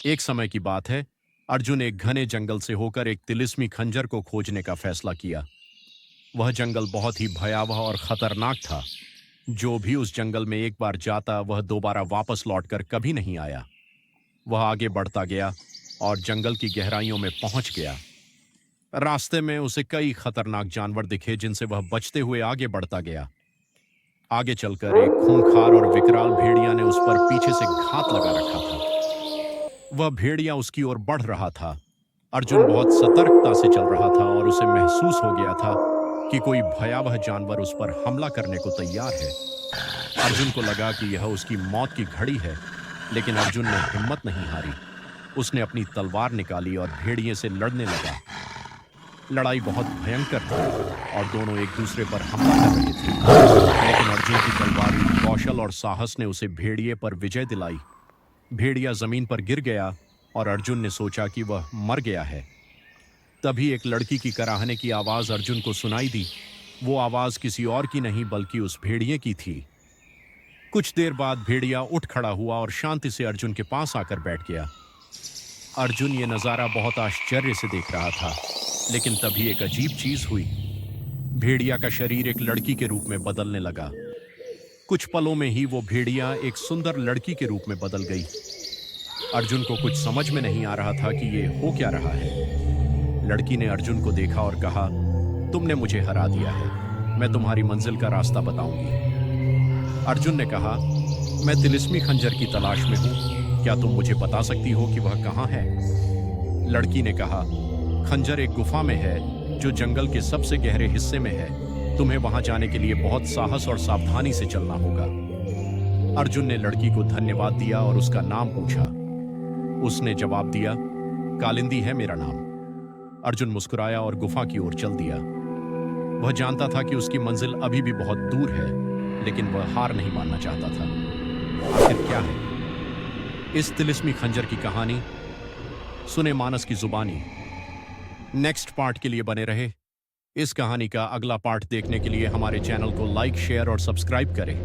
एक समय की बात है। अर्जुन एक घने जंगल से होकर एक तिलिस्मी खंजर को खोजने का फैसला किया। वह जंगल बहुत ही भयावह और खतरनाक था। जो भी उस जंगल में एक बार जाता वह दोबारा वापस लौटकर कभी नहीं आया। वह आगे बढ़ता गया और जंगल की गहराइयों में पहुंच गया। रास्ते में उसे कई खतरनाक जानवर दिखे जिनसे वह बचते हुए आगे बढ़ता गया। आगे चलकर एक खूंखार और विकराल भेड़िया ने उस पर पीछे से घात लगा रखा था। वह भेड़िया उसकी ओर बढ़ रहा था। अर्जुन बहुत सतर्कता से चल रहा था और उसे महसूस हो गया था कि कोई भयावह जानवर उस पर हमला करने को तैयार है। अर्जुन को लगा कि यह उसकी मौत की घड़ी है, लेकिन अर्जुन ने हिम्मत नहीं हारी। उसने अपनी तलवार निकाली और भेड़िए से लड़ने लगा। लड़ाई बहुत भयंकर थी और दोनों एक दूसरे पर हमला कर रहे थे, लेकिन अर्जुन की तलवार, कौशल और साहस ने उसे भेड़िए पर विजय दिलाई। भेड़िया जमीन पर गिर गया और अर्जुन ने सोचा कि वह मर गया है। तभी एक लड़की की कराहने की आवाज अर्जुन को सुनाई दी। वो आवाज किसी और की नहीं बल्कि उस भेड़िए की थी। कुछ देर बाद भेड़िया उठ खड़ा हुआ और शांति से अर्जुन के पास आकर बैठ गया। अर्जुन ये नजारा बहुत आश्चर्य से देख रहा था, लेकिन तभी एक अजीब चीज हुई। भेड़िया का शरीर एक लड़की के रूप में बदलने लगा। कुछ पलों में ही वो भेड़िया एक सुंदर लड़की के रूप में बदल गई। अर्जुन को कुछ समझ में नहीं आ रहा था कि ये हो क्या रहा है। लड़की ने अर्जुन को देखा और कहा, तुमने मुझे हरा दिया है, मैं तुम्हारी मंजिल का रास्ता बताऊंगी। अर्जुन ने कहा, मैं तिलिस्मी खंजर की तलाश में हूं, क्या तुम मुझे बता सकती हो कि वह कहाँ है? लड़की ने कहा, खंजर एक गुफा में है जो जंगल के सबसे गहरे हिस्से में है। तुम्हें वहां जाने के लिए बहुत साहस और सावधानी से चलना होगा। अर्जुन ने लड़की को धन्यवाद दिया और उसका नाम पूछा। उसने जवाब दिया, कालिंदी है मेरा नाम। अर्जुन मुस्कुराया और गुफा की ओर चल दिया। वह जानता था कि उसकी मंजिल अभी भी बहुत दूर है, लेकिन वह हार नहीं मानना चाहता था। आखिर क्या है इस तिलिस्मी खंजर की कहानी? सुने मानस की जुबानी। नेक्स्ट पार्ट के लिए बने रहे। इस कहानी का अगला पार्ट देखने के लिए हमारे चैनल को लाइक, शेयर और सब्सक्राइब करें।